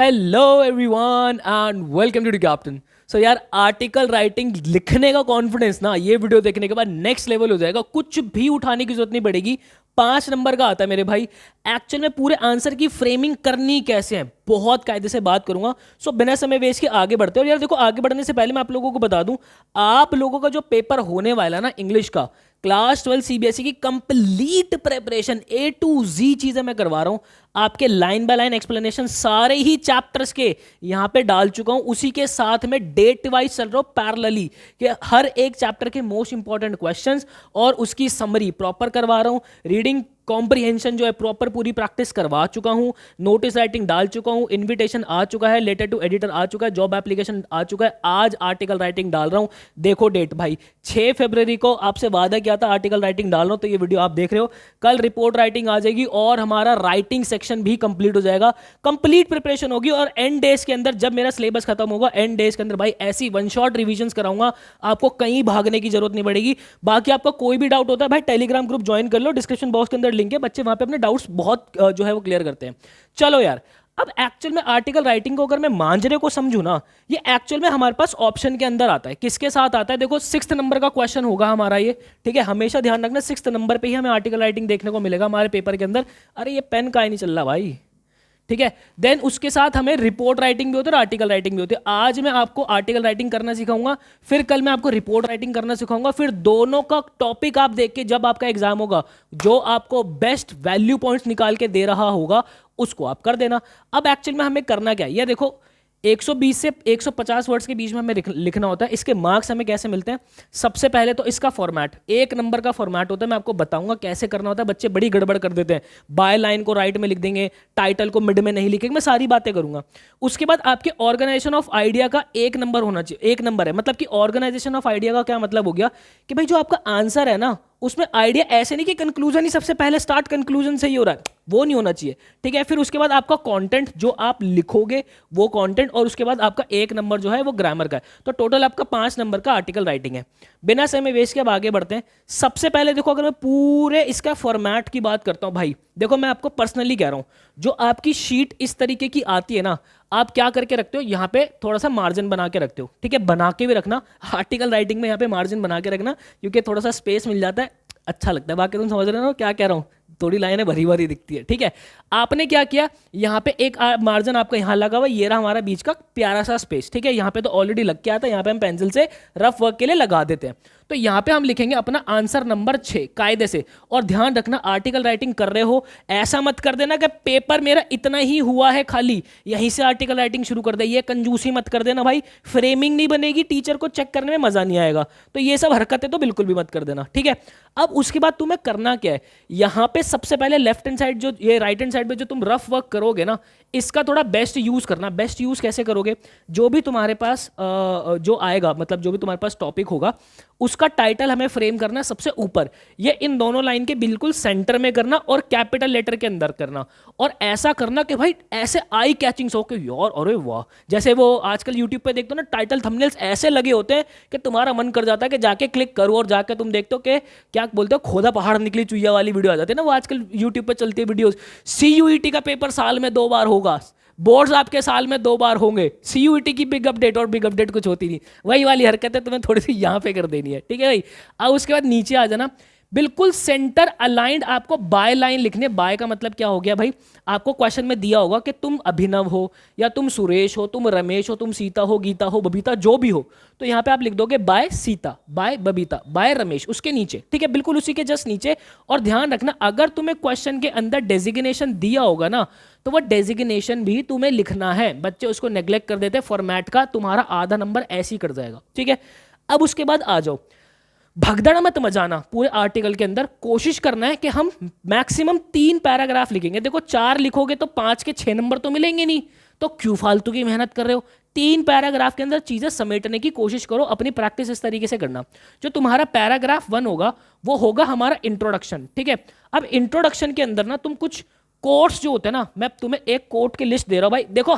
Hello everyone and welcome to the captain. So यार, article writing लिखने का confidence ना ये वीडियो देखने के बाद नेक्स्ट लेवल हो जाएगा। कुछ भी उठाने की जरूरत नहीं पड़ेगी। 5 नंबर का आता है मेरे भाई। एक्चुअल में पूरे आंसर की फ्रेमिंग करनी कैसे है बहुत कायदे से बात करूंगा। सो बिना समय वेस्ट के आगे बढ़ते हैं। और यार देखो, आगे बढ़ने से पहले मैं आप लोगों को बता दूं, आप लोगों का जो पेपर होने वाला है ना इंग्लिश का, क्लास 12 सीबीएसई की complete preparation A to Z चीजें मैं करवा रहा हूं। आपके लाइन बाय लाइन एक्सप्लेनेशन सारे ही चैप्टर्स के यहां पे डाल चुका हूं। उसी के साथ में डेट वाइज चल रहा हूं पैरेलली कि हर एक चैप्टर के मोस्ट इंपॉर्टेंट क्वेश्चंस और उसकी समरी प्रॉपर करवा रहा हूं। रीडिंग कॉम्प्रिहेंशन जो है प्रॉपर पूरी प्रैक्टिस करवा चुका हूं। नोटिस राइटिंग डाल चुका हूं। इनविटेशन आ चुका है। लेटर टू एडिटर आ चुका है। जॉब एप्लीकेशन आ चुका है। आज आर्टिकल राइटिंग डाल रहा हूं। देखो डेट भाई, 6 फरवरी को आपसे वादा किया था आर्टिकल राइटिंग डाल रहा हूं, तो ये वीडियो आप देख रहे हो। कल रिपोर्ट राइटिंग आ जाएगी और हमारा राइटिंग सेक्शन भी कंप्लीट हो जाएगा। कंप्लीट प्रिपरेशन होगी और एंड डेज के अंदर जब मेरा सिलेबस खत्म होगा, एंड डेज के अंदर भाई ऐसी वन शॉट रिविजन कराऊंगा, आपको कहीं भागने की जरूरत नहीं पड़ेगी। बाकी आपका कोई भी डाउट होता है भाई, टेलीग्राम ग्रुप ज्वाइन कर लो, डिस्क्रिप्शन बॉक्स के अंदर लिंक है। बच्चे वहां पे अपने डाउट्स बहुत जो है वो क्लियर करते हैं। चलो यार, अब एक्चुअल में आर्टिकल राइटिंग को अगर मैं मांझने को समझू ना, ये एक्चुअल में हमारे पास ऑप्शन के अंदर आता है। किसके साथ आता है? देखो, 6 नंबर का क्वेश्चन होगा हमारा ये, ठीक है। हमेशा ध्यान रखना, 6 नंबर पे ही हमें आर्टिकल राइटिंग देखने को मिलेगा हमारे पेपर के अंदर। अरे ये पेन का ही नहीं चल रहा भाई, ठीक है। देन उसके साथ हमें रिपोर्ट राइटिंग भी होती है और आर्टिकल राइटिंग भी होती है। आज मैं आपको आर्टिकल राइटिंग करना सिखाऊंगा, फिर कल मैं आपको रिपोर्ट राइटिंग करना सिखाऊंगा। फिर दोनों का टॉपिक आप देख के जब आपका एग्जाम होगा, जो आपको बेस्ट वैल्यू पॉइंट्स निकाल के दे रहा होगा उसको आप कर देना। अब एक्चुअल में हमें करना क्या है, ये देखो, 120 से 150 वर्ड्स के बीच में हमें लिखना होता है। इसके मार्क्स हमें कैसे मिलते हैं? सबसे पहले तो इसका फॉर्मेट 1 नंबर का फॉर्मेट होता है। मैं आपको बताऊंगा कैसे करना होता है। बच्चे बड़ी गड़बड़ कर देते हैं, बाय लाइन को राइट में लिख देंगे, टाइटल को मिड में नहीं लिखेंगे। मैं सारी बातें करूंगा। उसके बाद आपके ऑर्गेनाइजेशन ऑफ आइडिया का 1 नंबर होना चाहिए। 1 नंबर है मतलब कि ऑर्गेनाइजेशन ऑफ आइडिया का क्या मतलब हो गया कि भाई जो आपका आंसर है ना, उसमें आइडिया ऐसे नहीं कि कंक्लूजन ही सबसे पहले स्टार्ट कंक्लूजन से ही हो रहा है, वो नहीं होना चाहिए, ठीक है। फिर उसके बाद आपका कंटेंट जो आप लिखोगे वो कंटेंट, और उसके बाद आपका 1 नंबर जो है वो ग्रामर का है। तो टोटल आपका 5 नंबर का आर्टिकल राइटिंग है। बिना समय वेस्ट के अब आगे बढ़ते हैं। सबसे पहले देखो, अगर मैं पूरे इसका फॉर्मेट की बात करता हूं भाई, देखो मैं आपको पर्सनली कह रहा हूं, जो आपकी शीट इस तरीके की आती है ना, आप क्या करके रखते हो, यहाँ पे थोड़ा सा मार्जिन बना के रखते हो, ठीक है। बना के भी रखना, आर्टिकल राइटिंग में यहाँ पे मार्जिन बना के रखना, क्योंकि थोड़ा सा स्पेस मिल जाता है, अच्छा लगता है। बाकी तुम समझ रहे हो क्या कह रहा हूँ, थोड़ी लाइनें भरी भरी दिखती है, ठीक है। आपने क्या किया, यहाँ पे एक मार्जिन आपका यहाँ लगा हुआ, ये रहा हमारा बीच का प्यारा सा स्पेस, ठीक है। यहाँ पे तो ऑलरेडी लग के आता है, यहाँ पे हम पेंसिल से रफ वर्क के लिए लगा देते हैं। तो यहाँ पे हम लिखेंगे अपना आंसर नंबर 6 कायदे से। और ध्यान रखना, आर्टिकल राइटिंग कर रहे हो, ऐसा मत कर देना कि पेपर मेरा इतना ही हुआ है खाली, यहीं से आर्टिकल राइटिंग शुरू कर दे। ये कंजूसी मत कर देना भाई, फ्रेमिंग नहीं बनेगी, टीचर को चेक करने में मजा नहीं आएगा। तो ये सब हरकतें तो बिल्कुल भी मत कर देना, ठीक है। अब उसके बाद तुम्हें करना क्या है, यहाँ पे सबसे पहले लेफ्ट हैंड साइड जो ये राइट हैंड साइड पे जो तुम रफ वर्क करोगे ना, इसका थोड़ा बेस्ट यूज करना। बेस्ट यूज कैसे करोगे, जो भी तुम्हारे पास जो आएगा, मतलब जो भी तुम्हारे पास टॉपिक होगा, उसका टाइटल हमें फ्रेम करना सबसे ऊपर, ये इन दोनों लाइन के बिल्कुल सेंटर में करना और कैपिटल लेटर के अंदर करना। और ऐसा करना कि भाई ऐसे आई कैचिंग हो के यार, अरे वाह, जैसे वो आजकल यूट्यूब पे देखते हो ना, टाइटल थंबनेल्स ऐसे लगे होते हैं कि तुम्हारा मन कर जाता है कि जाके क्लिक करो, और जाके तुम देखते हो कि क्या बोलते हो, खोदा पहाड़ निकली चुईया वाली वीडियो आ जाती है ना, वो आजकल यूट्यूब पे चलती है वीडियोस। सीयूईटी का पेपर साल में 2 बार होगा, बोर्ड्स आपके साल में 2 बार होंगे, सीयूईटी की बिग अपडेट, और बिग अपडेट कुछ होती नहीं, वही वाली हरकत है, तुम्हें थोड़ी सी यहाँ पे कर देनी है, ठीक है भाई। अब उसके बाद नीचे आ जाना, बिल्कुल सेंटर अलाइंड आपको बाय लाइन लिखने। बाय का मतलब क्या हो गया भाई, आपको क्वेश्चन में दिया होगा कि तुम अभिनव हो, या तुम सुरेश हो, तुम रमेश हो, तुम सीता हो, गीता हो, बबीता, जो भी हो, तो यहाँ पे आप लिख दोगे by Sita, by Babita, by Ramesh, उसके नीचे, ठीक है, बिल्कुल उसी के जस्ट नीचे। और ध्यान रखना, अगर तुम्हें क्वेश्चन के अंदर डेजिग्नेशन दिया होगा ना, तो वो डेजिग्नेशन भी तुम्हें लिखना है। बच्चे उसको नेग्लेक्ट कर देते हैं, फॉर्मेट का तुम्हारा आधा नंबर ऐसे ही कट जाएगा, ठीक है। अब उसके बाद आ जाओ, भगदड़ मत मचाना पूरे आर्टिकल के अंदर। कोशिश करना है कि हम मैक्सिमम 3 पैराग्राफ लिखेंगे। देखो 4 लिखोगे तो 5 के 6 नंबर तो मिलेंगे नहीं, तो क्यों फालतू की मेहनत कर रहे हो। 3 पैराग्राफ के अंदर चीजें समेटने की कोशिश करो। अपनी प्रैक्टिस इस तरीके से करना, जो तुम्हारा पैराग्राफ 1 होगा वो होगा हमारा इंट्रोडक्शन, ठीक है। अब इंट्रोडक्शन के अंदर ना तुम कुछ कोट्स जो होते हैं ना, मैं तुम्हें एक कोट की लिस्ट दे रहा हूं भाई। देखो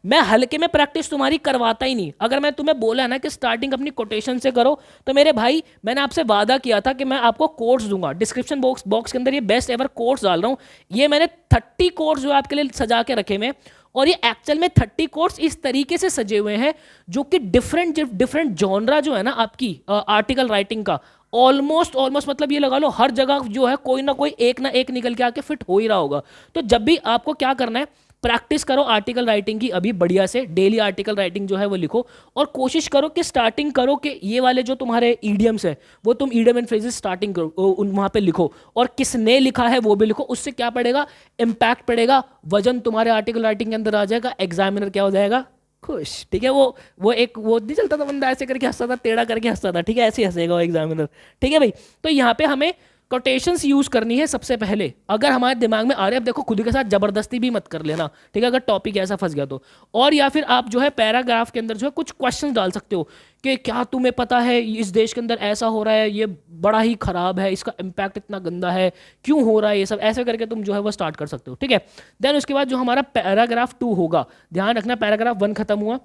मैं हल्के में प्रैक्टिस तुम्हारी करवाता ही नहीं। अगर मैं तुम्हें बोला ना कि स्टार्टिंग अपनी कोटेशन से करो, तो मेरे भाई मैंने आपसे वादा किया था कि मैं आपको कोट्स दूंगा। डिस्क्रिप्शन बॉक्स के अंदर ये बेस्ट एवर कोट्स डाल रहा हूं। ये मैंने 30 कोट्स जो आपके लिए सजा के रखे हुए, और ये एक्चुअल में 30 कोट्स इस तरीके से सजे हुए हैं जो कि डिफरेंट डिफरेंट जॉनरा जो है ना आपकी आर्टिकल राइटिंग का, ऑलमोस्ट ऑलमोस्ट मतलब ये लगा लो हर जगह जो है कोई ना एक निकल के आके फिट हो ही रहा होगा। तो जब भी आपको क्या करना है, प्रैक्टिस करो आर्टिकल राइटिंग की अभी बढ़िया से, डेली आर्टिकल राइटिंग जो है वो लिखो, और कोशिश करो कि स्टार्टिंग करो कि ये वाले जो तुम्हारे ईडियम्स है वो तुम ईडियम एंड फ्रेजेस स्टार्टिंग करो, वहां पे लिखो, और किसने लिखा है वो भी लिखो। उससे क्या पड़ेगा, इंपैक्ट पड़ेगा, वजन तुम्हारे आर्टिकल राइटिंग के अंदर आ जाएगा, एग्जामिनर क्या हो जाएगा, खुश। ठीक है, वो नहीं चलता था बंदा ऐसे करके हंसता था, टेढ़ा करके हंसता था, ठीक है, ऐसे ही हंसेगा वो एग्जामिनर। ठीक है भाई, तो यहाँ पे हमें कोटेशंस यूज करनी है सबसे पहले। अगर हमारे दिमाग में आ रहे, अब देखो खुद के साथ जबरदस्ती भी मत कर लेना, ठीक है, अगर टॉपिक ऐसा फंस गया तो। और या फिर आप जो है पैराग्राफ के अंदर जो है कुछ क्वेश्चन डाल सकते हो कि क्या तुम्हें पता है इस देश के अंदर ऐसा हो रहा है, ये बड़ा ही खराब है, इसका इम्पैक्ट इतना गंदा है, क्यों हो रहा है ये सब, ऐसे करके तुम जो है वो स्टार्ट कर सकते हो। ठीक है, देन उसके बाद जो हमारा पैराग्राफ 2 होगा, ध्यान रखना पैराग्राफ 1 खत्म हुआ,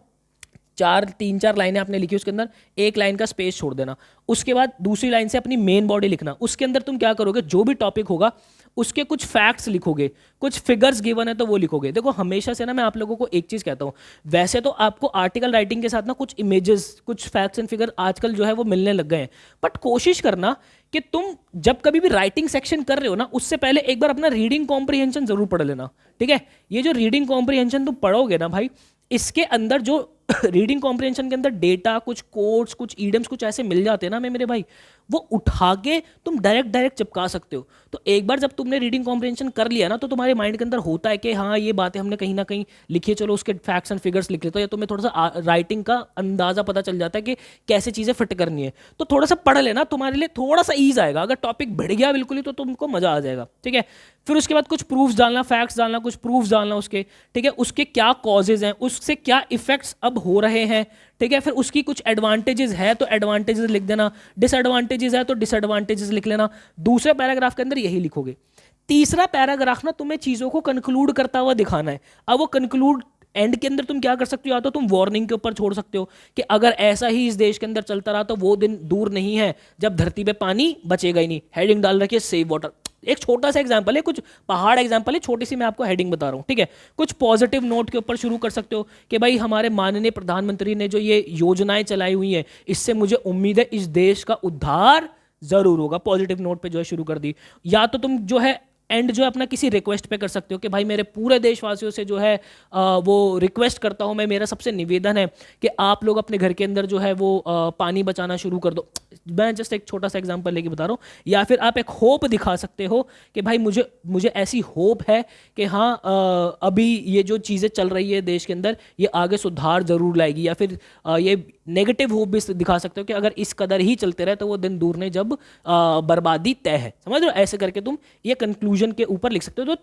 3-4 लाइनें आपने लिखी, उसके अंदर एक लाइन का स्पेस छोड़ देना, उसके बाद दूसरी लाइन से अपनी मेन बॉडी लिखना। उसके अंदर तुम क्या करोगे, जो भी टॉपिक होगा उसके कुछ फैक्ट्स लिखोगे, कुछ फिगर्स गिवन है तो वो लिखोगे। देखो हमेशा से ना मैं आप लोगों को एक चीज कहता हूं, वैसे तो आपको आर्टिकल राइटिंग के साथ ना कुछ इमेजेस, कुछ फैक्ट्स एंड फिगर आजकल जो है वो मिलने लग गए हैं, बट कोशिश करना कि तुम जब कभी भी राइटिंग सेक्शन कर रहे हो ना, उससे पहले एक बार अपना रीडिंग कॉम्प्रिहेंशन जरूर पढ़ लेना। ठीक है, ये जो रीडिंग कॉम्प्रिहेंशन तुम पढ़ोगे ना भाई, इसके अंदर जो रीडिंग कॉम्प्रिहेंशन के अंदर डेटा, कुछ कोड्स, कुछ ईडियम्स, कुछ ऐसे मिल जाते हैं ना मेरे भाई, वो उठा के तुम डायरेक्ट चिपका सकते हो। तो एक बार जब तुमने रीडिंग कॉम्प्रिहेंशन कर लिया ना, तो तुम्हारे माइंड के अंदर होता है कि हाँ ये बातें हमने कहीं ना कहीं लिखी है, चलो उसके फैक्ट्स एंड फिगर्स लिख लेते हो, या तुम्हें थोड़ा सा राइटिंग का अंदाजा पता चल जाता है कि कैसे चीजें फिट करनी है। तो थोड़ा सा पढ़ लेना, तुम्हारे लिए थोड़ा सा ईज आएगा। अगर टॉपिक बढ़ गया बिल्कुल ही तो तुमको मजा आ जाएगा। ठीक है, फिर उसके बाद कुछ प्रूफ्स डालना, फैक्ट्स डालना, कुछ प्रूफ्स डालना उसके, ठीक है, उसके क्या कॉजेज हैं, उससे क्या इफेक्ट्स अब हो रहे हैं, ठीक है, फिर उसकी कुछ एडवांटेजेस है तो एडवांटेजेस लिख देना, डिसएडवांटेजेस है तो डिसएडवांटेजेस लिख लेना। दूसरे पैराग्राफ के अंदर यही लिखोगे। तीसरा पैराग्राफ ना तुम्हें चीजों को कंक्लूड करता हुआ दिखाना है। अब वो कंक्लूड एंड के अंदर तुम क्या कर सकते हो, या तो तुम वार्निंग के ऊपर छोड़ सकते हो कि अगर ऐसा ही इस देश के अंदर चलता रहा तो वो दिन दूर नहीं है जब धरती पे पानी बचेगा ही नहीं। हेडिंग डाल रखिए सेव वाटर। एक छोटा सा एग्जांपल है, कुछ पहाड़ एग्जांपल है, छोटी सी मैं आपको हेडिंग बता रहा हूं। ठीक है, कुछ पॉजिटिव नोट के ऊपर शुरू कर सकते हो कि भाई हमारे माननीय प्रधानमंत्री ने जो ये योजनाएं चलाई हुई हैं, इससे मुझे उम्मीद है इस देश का उद्धार जरूर होगा। पॉजिटिव नोट पे जो है शुरू कर दी। या तो तुम जो है एंड जो है अपना किसी रिक्वेस्ट पे कर सकते हो कि भाई मेरे पूरे देशवासियों से जो है वो रिक्वेस्ट करता हूं मैं, मेरा सबसे निवेदन है कि आप लोग अपने घर के अंदर जो है वो पानी बचाना शुरू कर दो। मैं जस्ट एक छोटा सा एग्जांपल लेके बता रहा हूँ। या फिर आप एक होप दिखा सकते हो कि भाई मुझे ऐसी होप है कि हाँ अभी ये जो चीज़ें चल रही है देश के अंदर, ये आगे सुधार जरूर लाएगी। या फिर ये नेगेटिव होप भी दिखा सकते हो कि अगर इस कदर ही चलते रहे तो वो दिन दूर नहीं जब बर्बादी तय है। समझ रहे हो, ऐसे करके तुम ये कंक्लूजन के ऊपर लिख सकते हो। तो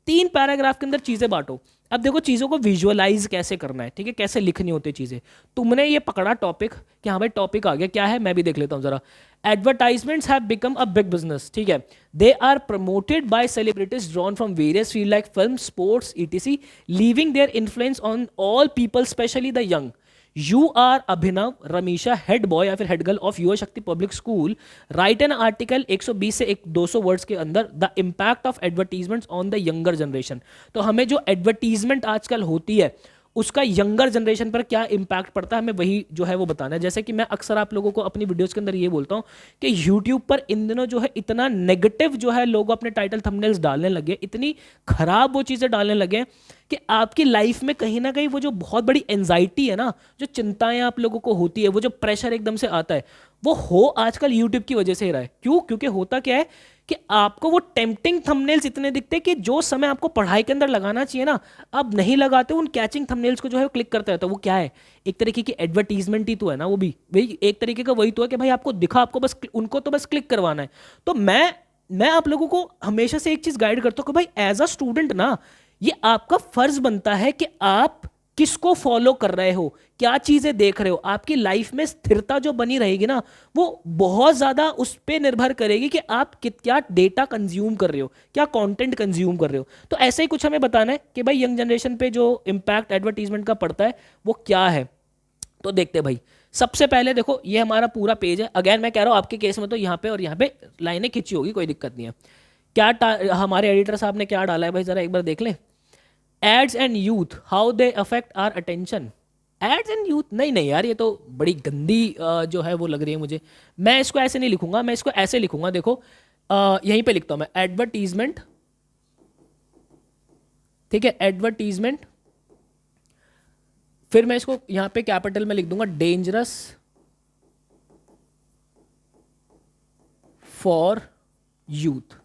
तीन पैराग्राफ के अंदर चीजें बांटो। अब देखो चीजों को विजुअलाइज कैसे करना है, ठीक है, कैसे लिखनी होती है चीजें। तुमने ये पकड़ा टॉपिक कि हाँ भाई टॉपिक आ गया, क्या है मैं भी देख लेता हूं जरा। Advertisements have become a big business, ठीक है, they are promoted by celebrities drawn from various field like film, sports, ETC, leaving their influence on all people specially the young. You are Abhinav Ramisha, head boy या फिर head girl of युवा शक्ति public school, right an article 120 से 200 words के अंदर, the impact of advertisements on the younger generation. तो हमें जो एडवर्टीजमेंट आजकल होती है उसका यंगर जनरेशन पर क्या इंपैक्ट पड़ता है, हमें वही जो है वो बताना है। जैसे कि मैं अक्सर आप लोगों को अपनी वीडियोस के अंदर ये बोलता हूँ कि यूट्यूब पर इन दिनों जो है इतना नेगेटिव जो है लोग अपने टाइटल थंबनेल्स डालने लगे, इतनी खराब वो चीज़ें डालने लगे कि आपकी लाइफ में कहीं ना कहीं वो जो बहुत बड़ी एंजाइटी है ना, जो चिंताएं आप लोगों को होती है, वो जो प्रेशर एकदम से आता है, वो हो आजकल यूट्यूब की वजह से ही रहा है। क्यों? क्योंकि होता क्या है कि आपको वो टेम्पटिंग थंबनेल्स इतने दिखते हैं कि जो समय आपको पढ़ाई के अंदर लगाना चाहिए ना, अब नहीं लगाते, उन कैचिंग थंबनेल्स को जो है क्लिक करते रहता है। वो क्या है, एक तरीके की एडवर्टीजमेंट ही तो है ना, वो भी वही एक तरीके का वही तो है कि भाई आपको दिखा, आपको बस उनको तो बस क्लिक करवाना है। तो मैं आप लोगों को हमेशा से एक चीज गाइड करता हूँ कि भाई एज अ स्टूडेंट ना, ये आपका फर्ज बनता है कि आप किसको फॉलो कर रहे हो, क्या चीजें देख रहे हो। आपकी लाइफ में स्थिरता जो बनी रहेगी ना, वो बहुत ज्यादा उस पर निर्भर करेगी कि आप क्या डेटा कंज्यूम कर रहे हो, क्या कंटेंट कंज्यूम कर रहे हो। तो ऐसे ही कुछ हमें बताना है कि भाई यंग जनरेशन पे जो इम्पैक्ट एडवर्टीजमेंट का पड़ता है वो क्या है। तो देखते हैं भाई, सबसे पहले देखो ये हमारा पूरा पेज है। अगेन मैं कह रहा हूं आपके केस में तो यहाँ पे और यहाँ पे लाइनें खिंची होगी, कोई दिक्कत नहीं है। क्या हमारे एडिटर साहब ने क्या डाला है भाई, जरा एक बार देख लें। Ads and youth how they affect our attention. Ads and youth, नहीं नहीं यार, ये तो बड़ी गंदी जो है वो लग रही है मुझे। मैं इसको ऐसे नहीं लिखूंगा, मैं इसको ऐसे लिखूंगा, देखो यहीं पे लिखता हूं मैं, एडवर्टीजमेंट, ठीक है, एडवर्टीजमेंट, फिर मैं इसको यहां पे कैपिटल में लिख दूंगा, डेंजरस फॉर यूथ।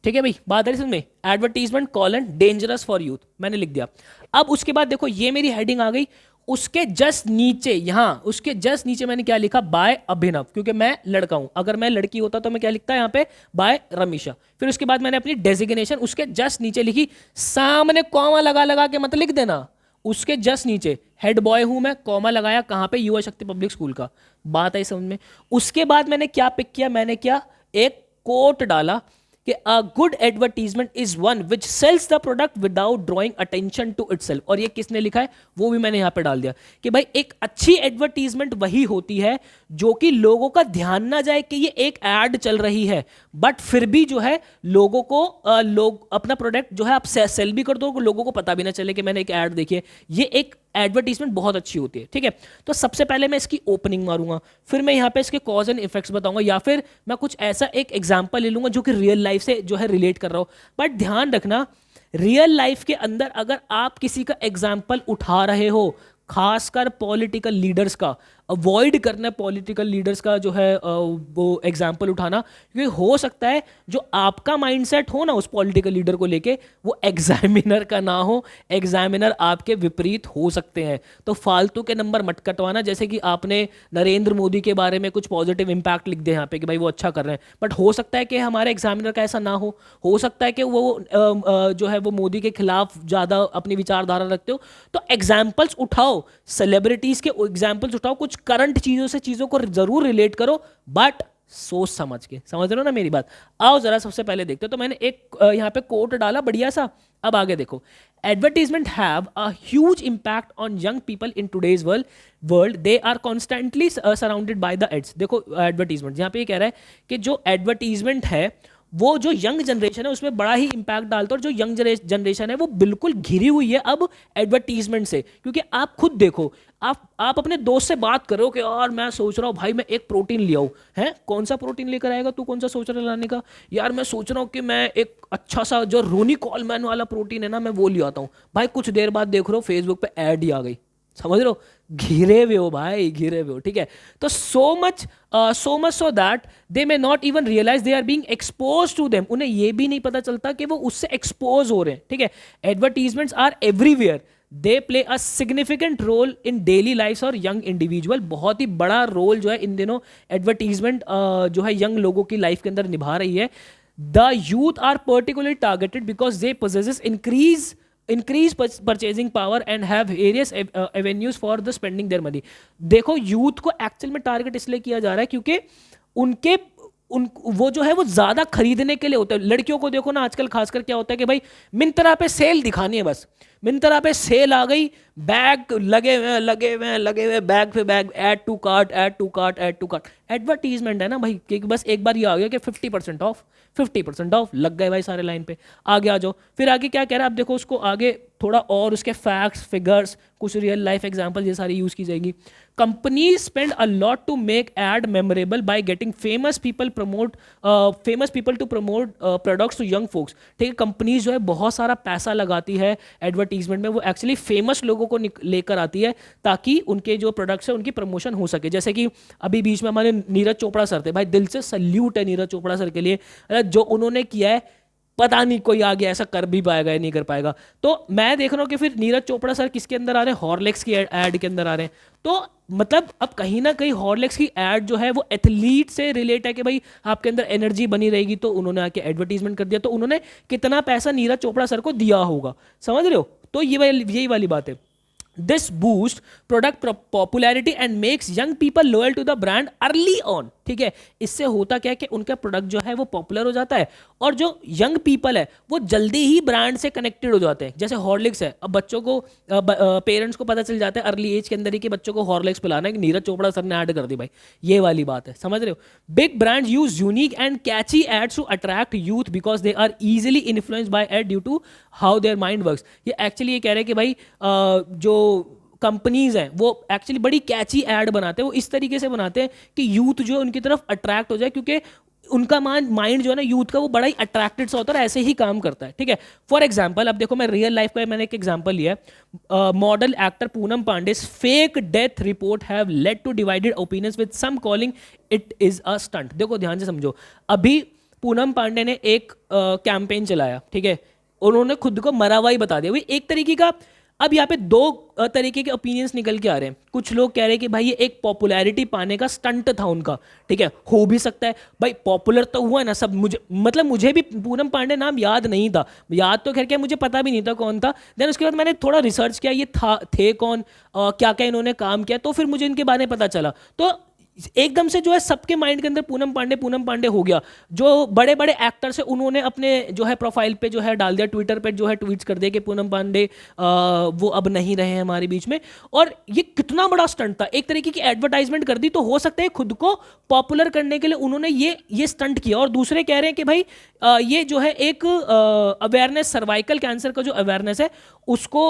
ठीक है भाई, बात है समझ में, advertisement colon dangerous for youth, मैंने लिख दिया। अब उसके बाद देखो ये मेरी हेडिंग आ गई, उसके जस्ट नीचे, यहां उसके जस्ट नीचे मैंने क्या लिखा, बाय अभिनव, क्योंकि मैं लड़का हूं, अगर मैं लड़की होता तो मैं क्या लिखता यहां पे, बाय रमीशा। फिर उसके बाद मैंने अपनी डेजिग्नेशन उसके जस्ट नीचे लिखी, सामने कॉमा लगा लगा के मत लिख देना, उसके जस्ट नीचे हेड बॉय हूं मैं, कॉमा लगाया कहां पे, युवा शक्ति पब्लिक स्कूल का। बात आई समझ में। उसके बाद मैंने क्या पिक किया, मैंने क्या एक कोट डाला कि a good advertisement is one which sells the product without drawing attention to itself. और ये किसने लिखा है, वो भी मैंने यहां पे डाल दिया कि भाई एक अच्छी एडवर्टीजमेंट वही होती है जो कि लोगों का ध्यान ना जाए कि ये एक एड चल रही है, बट फिर भी जो है लोगों को लोग अपना प्रोडक्ट जो है आप सेल भी कर दो, लोगों को पता भी ना चले कि मैंने एक ऐड देखी है। ये एक एडवर्टीजमेंट बहुत अच्छी होती है। ठीक है, तो सबसे पहले मैं इसकी ओपनिंग मारूंगा, फिर मैं यहां पे इसके कॉज एंड इफेक्ट्स बताऊंगा, या फिर मैं कुछ ऐसा एक एग्जांपल ले लूंगा जो कि रियल लाइफ से जो है रिलेट कर रहा हो। बट ध्यान रखना, रियल लाइफ के अंदर अगर आप किसी का एग्जाम्पल उठा रहे हो, खासकर पॉलिटिकल लीडर्स का, अवॉइड करना पॉलिटिकल लीडर्स का जो है वो एग्जाम्पल उठाना, क्योंकि हो सकता है जो आपका माइंडसेट हो ना उस पॉलिटिकल लीडर को लेके, वो एग्जामिनर का ना हो, एग्जामिनर आपके विपरीत हो सकते हैं। तो फालतू के नंबर मत कटवाना, जैसे कि आपने नरेंद्र मोदी के बारे में कुछ पॉजिटिव इंपैक्ट लिख दे यहाँ पे कि भाई वो अच्छा कर रहे हैं, बट हो सकता है कि हमारे एग्जामिनर का ऐसा ना हो सकता है कि वो जो है वो मोदी के खिलाफ ज़्यादा अपनी विचारधारा रखते हो। तो एग्जाम्पल्स उठाओ, सेलिब्रिटीज के एग्जाम्पल्स उठाओ, कुछ करंट चीजों से चीजों को जरूर रिलेट करो, बट सोच समझ के, समझ रहे हो ना मेरी बात। आओ जरा सबसे पहले देखते हो, तो मैंने एक यहां पे कोट डाला बढ़िया सा। अब आगे देखो, advertisement have a huge impact on young people in today's world they are constantly surrounded by the ads. देखो एडवर्टीजमेंट यहां पे ये कह रहा है कि जो एडवर्टीजमेंट है वो जो यंग जनरेशन है उसमें बड़ा ही इंपैक्ट डालता है, और जो यंग जनरेशन है वो बिल्कुल घिरी हुई है अब एडवर्टीजमेंट से। क्योंकि आप खुद देखो, आप अपने दोस्त से बात करो कि यार मैं सोच रहा हूँ भाई मैं एक प्रोटीन ले आऊँ, है कौन सा प्रोटीन लेकर आएगा तू, कौन सा सोच रहा है लाने का, यार मैं सोच रहा हूँ कि मैं एक अच्छा सा जो रोनी कॉलमैन वाला प्रोटीन है ना मैं वो ले आता हूँ। भाई कुछ देर बाद देख रहे हो फेसबुक पे ऐड ही आ गई, समझ रहे हो, घिरे हुए हो भाई, घिरे हुए हो। ठीक है, तो so much so that they may not even realise they are being expose to them, उन्हें ये भी नहीं पता चलता कि वो उससे एक्सपोज हो रहे हैं। ठीक है, advertisements are everywhere, they play a significant role in daily life, और यंग इंडिविजुअल बहुत ही बड़ा रोल जो है इन दिनों एडवर्टीजमेंट जो है यंग लोगों की लाइफ के अंदर निभा रही है। The youth are particularly targeted because they possesses increase purchasing power and have various avenues for the spending their money। देखो यूथ को एक्चुअल में टारगेट इसलिए किया जा रहा है क्योंकि उनके वो जो है वो ज्यादा खरीदने के लिए होता है। लड़कियों को देखो ना आजकल खासकर क्या होता है कि भाई मिंत्रा पे सेल दिखानी है, बस मिंत्रा पे सेल आ गई, बैग लगे हुए बैग पे bag, add to cart add to cart add to cart, advertisement है ना भाई, क्योंकि बस एक बार ये आ गया कि 50% ऑफ 50% ऑफ, लग गए भाई सारे लाइन पे। आगे आ जाओ, फिर आगे क्या कह रहा है आप देखो उसको आगे थोड़ा और उसके फैक्ट्स फिगर्स कुछ रियल लाइफ एग्जांपल ये सारी यूज की जाएगी। Companies spend a lot to make ad memorable by getting famous people to promote products to young folks. ठीक है, कंपनीज जो है बहुत सारा पैसा लगाती है एडवर्टीजमेंट में, वो एक्चुअली फेमस लोगों को लेकर आती है ताकि उनके जो प्रोडक्ट्स है उनकी प्रमोशन हो सके। जैसे कि अभी बीच में हमारे नीरज चोपड़ा सर थे, भाई दिल से सल्यूट है नीरज चोपड़ा सर के लिए, जो उन्होंने किया है पता नहीं कोई आगे ऐसा कर भी पाएगा या नहीं कर पाएगा। तो मैं देख रहा हूँ कि फिर नीरज चोपड़ा सर किसके अंदर आ रहे हैं, हॉर्लिक्स की एड के अंदर आ रहे हैं। तो मतलब अब कहीं ना कहीं हॉर्लिक्स की एड जो है वो एथलीट से रिलेट है कि भाई आपके अंदर एनर्जी बनी रहेगी, तो उन्होंने आके एडवर्टीजमेंट कर दिया, तो उन्होंने कितना पैसा नीरज चोपड़ा सर को दिया होगा, समझ रहे हो। तो यही वाली बात है। This boost product popularity and makes young people loyal to the brand early on. ठीक है, इससे होता क्या है कि उनका प्रोडक्ट जो है वो पॉपुलर हो जाता है और जो यंग पीपल है वो जल्दी ही ब्रांड से कनेक्टेड हो जाते हैं। जैसे हॉर्लिक्स है, अब बच्चों को पेरेंट्स को पता चल जाता है अर्ली एज के अंदर ही कि बच्चों को हॉर्लिक्स पिलाना है, कि नीरज चोपड़ा सर ने ऐड कर दी भाई, ये वाली बात है, समझ रहे हो। Big brand use unique and catchy ads to attract youth because they are easily influenced by ad due to how their mind works. ये एक्चुअली ये कह रहे हैं कि भाई जो कंपनीज हैं वो एक्चुअली बड़ी कैची ऐड बनाते हैं, वो इस तरीके से बनाते हैं कि यूथ जो है उनकी तरफ अट्रैक्ट हो जाए, क्योंकि उनका माइंड जो है ना यूथ का वो बड़ा ही अट्रैक्टेड सा होता है और ऐसे ही काम करता है। ठीक है, फॉर एग्जांपल अब देखो मैं रियल लाइफ का मैंने एक एग्जांपल लिया है। Model actor Poonam Pandey's fake death report have led to divided opinions with some calling it is a stunt. देखो ध्यान से समझो, अभी पूनम पांडे ने एक कैंपेन चलाया, ठीक है, उन्होंने खुद को मरा हुआ ही बता दिया, वही एक तरीके का। अब यहाँ पे दो तरीके के ओपिनियंस निकल के आ रहे हैं। कुछ लोग कह रहे हैं कि भाई ये एक पॉपुलैरिटी पाने का स्टंट था उनका, ठीक है, हो भी सकता है भाई, पॉपुलर तो हुआ है ना सब। मुझे मतलब मुझे भी पूनम पांडे नाम याद नहीं था, याद तो खैर क्या मुझे पता भी नहीं था कौन था। देन उसके बाद मैंने थोड़ा रिसर्च किया, ये थे कौन, क्या क्या इन्होंने काम किया, तो फिर मुझे इनके बारे में पता चला। तो एकदम से जो है सबके माइंड के अंदर पूनम पांडे हो गया। जो बड़े बड़े एक्टर्स है उन्होंने अपने जो है प्रोफाइल पे जो है डाल दिया, ट्विटर पे जो है ट्वीट्स कर दिया कि पूनम पांडे वो अब नहीं रहे हैं हमारे बीच में। और ये कितना बड़ा स्टंट था, एक तरीके की एडवर्टाइजमेंट कर दी। तो हो सकता है खुद को पॉपुलर करने के लिए उन्होंने ये स्टंट किया। और दूसरे कह रहे हैं कि भाई ये जो है एक अवेयरनेस, सर्वाइकल कैंसर का जो अवेयरनेस है उसको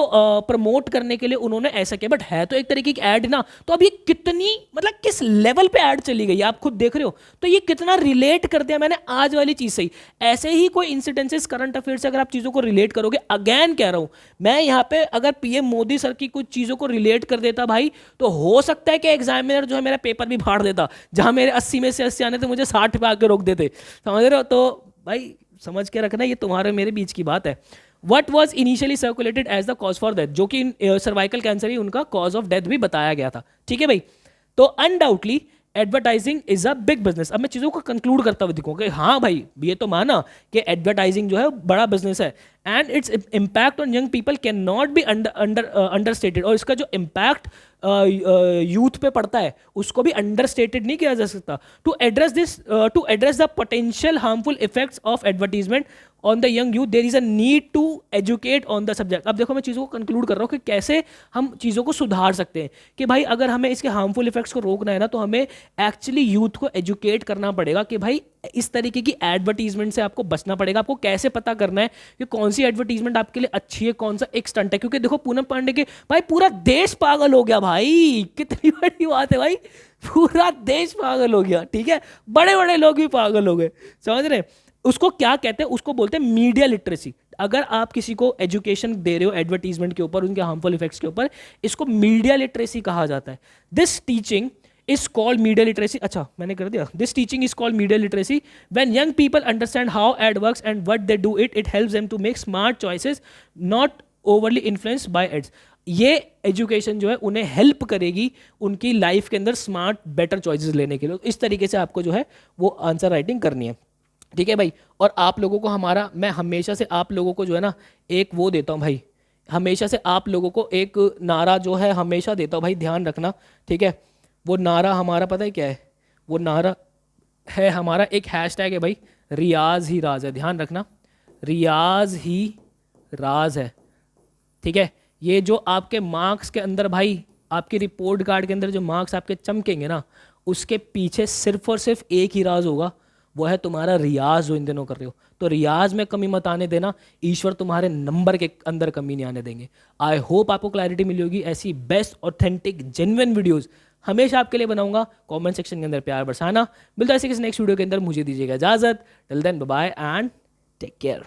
प्रमोट करने के लिए उन्होंने ऐसा किया। बट है तो एक तरीके की एड ना, तो अब ये कितनी मतलब किस लेवल पे ऐड चली गई आप खुद देख रहे हो। तो ये कितना रिलेट कर दिया मैंने आज वाली चीज से ही। ऐसे ही कोई इंसिडेंसेस करंट अफेयर से अगर आप चीजों को रिलेट करोगे, अगेन कह रहा हूं मैं यहाँ पे, अगर पीएम मोदी सर की कुछ चीजों को रिलेट कर देता भाई, तो हो सकता है कि एग्जामिनर जो है मेरा पेपर भी फाड़ देता। जहां मेरे 80 में से 80 आने थे मुझे 60 पे आके रोक देते, समझ रहे हो। तो भाई समझ के रखना, ये तुम्हारे मेरे बीच की बात है। What was initially circulated as the cause for death, जो कि सर्वाइकल कैंसर ही उनका कॉज ऑफ डेथ भी बताया गया था। ठीक है भाई, तो undoubtedly advertising is a big business. अब मैं चीज़ों को कंक्लूड करता हुआ दिखूंगा कि हाँ भाई ये तो माना कि एडवर्टाइजिंग जो है बड़ा बिजनेस है, and its impact on young people can not be understated. और इसका जो इम्पैक्ट यूथ पे पड़ता है उसको भी अंडरस्टेटेड नहीं किया जा सकता। To address the potential harmful effects of advertisement on the young youth there is a need to educate on the subject. अब देखो मैं चीज़ों को कंक्लूड कर रहा हूँ कि कैसे हम चीज़ों को सुधार सकते हैं। कि भाई अगर हमें इसके हार्मफुल इफेक्ट्स को रोकना है ना, तो हमें एक्चुअली यूथ को एजुकेट करना पड़ेगा कि भाई इस तरीके की एडवर्टीजमेंट से आपको बचना पड़ेगा। आपको कैसे पता करना है कि कौन सी एडवर्टीजमेंट आपके लिए अच्छी है, कौन सा एक स्टंट है। क्योंकि देखो पूनम पांडे के भाई पूरा देश पागल हो गया भाई, कितनी बड़ी बात है भाई, पूरा देश पागल हो गया। ठीक है, बड़े बड़े लोग भी पागल हो गए, समझ रहे हैं। उसको क्या कहते हैं, उसको बोलते हैं मीडिया लिटरेसी। अगर आप किसी को एजुकेशन दे रहे हो एडवर्टीजमेंट के ऊपर, उनके हार्मफुल इफेक्ट्स के ऊपर, इसको मीडिया लिटरेसी कहा जाता है। This teaching is called media literacy. अच्छा मैंने कर दिया, this teaching is called media literacy. When young people understand how ad works and what they do, it helps them to make smart choices, not overly influenced by ads. ये education जो है उन्हें help करेगी उनकी life के अंदर smart better choices लेने के लिए। इस तरीके से आपको जो है वो आंसर राइटिंग करनी है। ठीक है भाई, और आप लोगों को हमारा, मैं हमेशा से आप लोगों को जो है ना एक वो देता हूँ भाई, हमेशा से आप लोगों को एक नारा जो है हमेशा देता हूँ भाई, ध्यान रखना। ठीक है, वो नारा हमारा पता है क्या है, वो नारा है हमारा एक हैशटैग है भाई, रियाज ही राज है। ध्यान रखना, रियाज ही राज है। ठीक है, ये जो आपके मार्क्स के अंदर भाई, आपकी रिपोर्ट कार्ड के अंदर जो मार्क्स आपके चमकेंगे ना, उसके पीछे सिर्फ और सिर्फ एक ही राज होगा, वो है तुम्हारा रियाज जो इन दिनों कर रहे हो। तो रियाज में कमी मत आने देना, ईश्वर तुम्हारे नंबर के अंदर कमी नहीं आने देंगे। आई होप आपको क्लैरिटी मिली होगी। ऐसी बेस्ट ऑथेंटिक जेन्युइन वीडियोस हमेशा आपके लिए बनाऊंगा। कमेंट सेक्शन के अंदर प्यार बरसाना। मिलता है किसी नेक्स्ट वीडियो के अंदर, मुझे दीजिएगा इजाजत। Till then bye bye and take care.